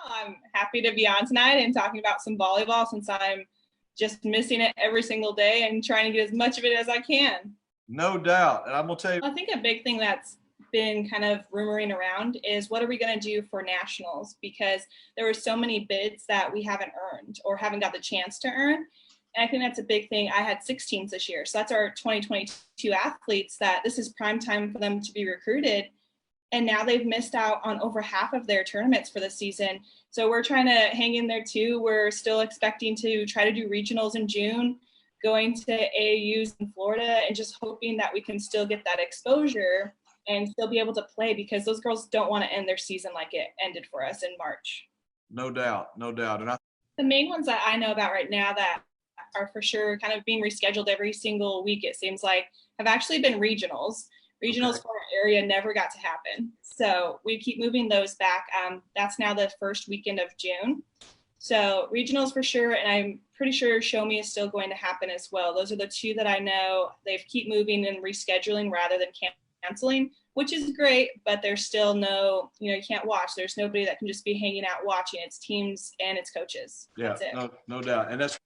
I'm happy to be on tonight and talking about some volleyball since I'm just missing it every single day and trying to get as much of it as I can. No doubt. And I'm going to tell you, I think a big thing that's been kind of rumoring around is what are we going to do for nationals, because there were so many bids that we haven't earned or haven't got the chance to earn. And I think that's a big thing. I had 6 teams this year. So that's our 2022 athletes that this is prime time for them to be recruited. And now they've missed out on over half of their tournaments for the season. So we're trying to hang in there too. We're still expecting to try to do regionals in June, going to AAUs in Florida, and just hoping that we can still get that exposure and still be able to play, because those girls don't want to end their season like it ended for us in March. no doubt, no doubt. And The main ones that I know about right now that are for sure kind of being rescheduled every single week, it seems like, have actually been regionals. Regionals for our area never got to happen. So we keep moving those back. That's now the first weekend of June. So regionals for sure, and I'm pretty sure Show Me is still going to happen as well. Those are the two that I know they've keep moving and rescheduling rather than canceling, which is great, but there's still no, you can't watch. There's nobody that can just be hanging out watching. It's teams and it's coaches. Yeah, no doubt. And that's.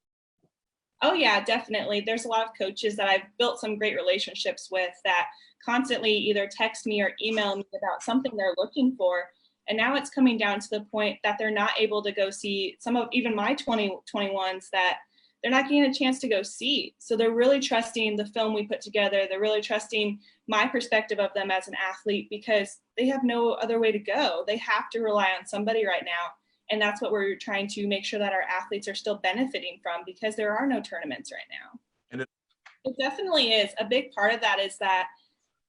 Oh yeah, definitely. There's a lot of coaches that I've built some great relationships with that constantly either text me or email me about something they're looking for. And now it's coming down to the point that they're not able to go see some of even my 2021s that they're not getting a chance to go see. So they're really trusting the film we put together. They're really trusting my perspective of them as an athlete, because they have no other way to go. They have to rely on somebody right now. And that's what we're trying to make sure that our athletes are still benefiting from, because there are no tournaments right now. And it definitely is. A big part of that is that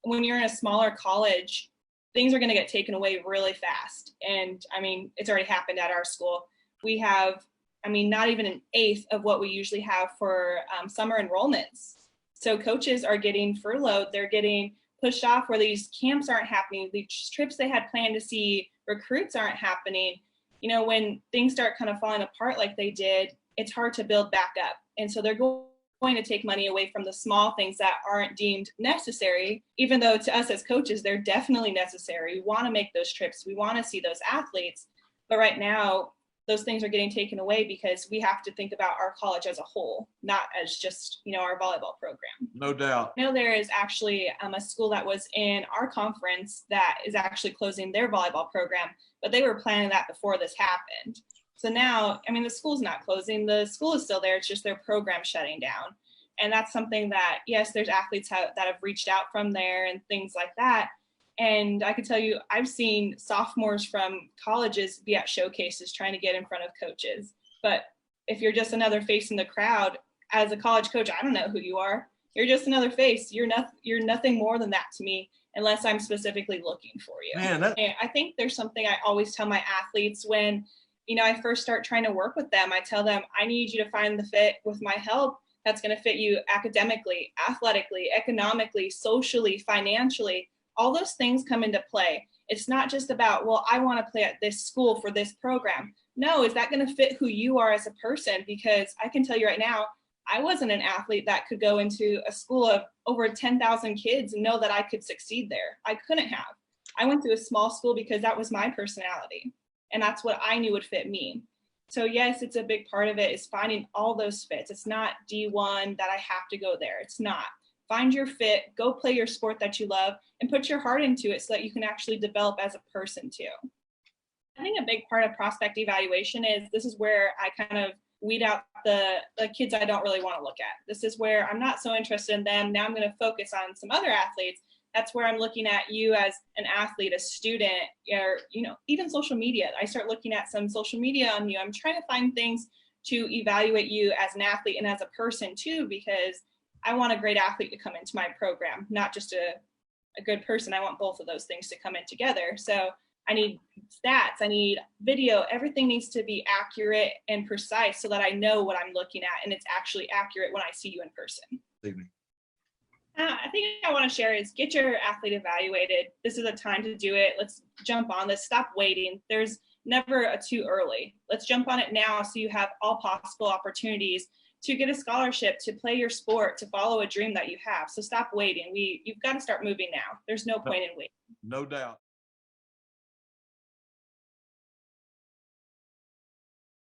when you're in a smaller college, things are going to get taken away really fast. And I mean, it's already happened at our school. We have, not even an eighth of what we usually have for summer enrollments. So coaches are getting furloughed. They're getting pushed off where these camps aren't happening. These trips they had planned to see recruits aren't happening. When things start kind of falling apart like they did, it's hard to build back up. And so they're going to take money away from the small things that aren't deemed necessary, even though to us as coaches, they're definitely necessary. We want to make those trips. We want to see those athletes. But right now, those things are getting taken away because we have to think about our college as a whole, not as just, our volleyball program. No doubt. I know there is actually a school that was in our conference that is actually closing their volleyball program, but they were planning that before this happened. So now, the school's not closing. The school is still there. It's just their program shutting down. And that's something that, yes, there's athletes that have reached out from there and things like that. And I can tell you, I've seen sophomores from colleges be at showcases trying to get in front of coaches. But if you're just another face in the crowd, as a college coach, I don't know who you are. You're just another face. You're nothing more than that to me, unless I'm specifically looking for you. Man, And I think there's something I always tell my athletes when, I first start trying to work with them. I tell them, I need you to find the fit with my help that's going to fit you academically, athletically, economically, socially, financially. All those things come into play. It's not just about, well, I want to play at this school for this program. No, is that going to fit who you are as a person? Because I can tell you right now, I wasn't an athlete that could go into a school of over 10,000 kids and know that I could succeed there. I couldn't have. I went to a small school because that was my personality. And that's what I knew would fit me. So yes, it's a big part of it is finding all those fits. It's not D1 that I have to go there. It's not. Find your fit, go play your sport that you love, and put your heart into it so that you can actually develop as a person too. I think a big part of prospect evaluation is this is where I kind of weed out the kids I don't really want to look at. This is where I'm not so interested in them. Now I'm going to focus on some other athletes. That's where I'm looking at you as an athlete, a student, or, even social media. I start looking at some social media on you. I'm trying to find things to evaluate you as an athlete and as a person too, because I want a great athlete to come into my program, not just a good person. I want both of those things to come in together. So I need stats, I need video, everything needs to be accurate and precise so that I know what I'm looking at and it's actually accurate when I see you in person. I think I want to share is get your athlete evaluated. This is a time to do it. Let's jump on this. Stop waiting. There's never a too early. Let's jump on it now so you have all possible opportunities to get a scholarship, to play your sport, to follow a dream that you have. So stop waiting. You've got to start moving now. There's no point in waiting. No doubt.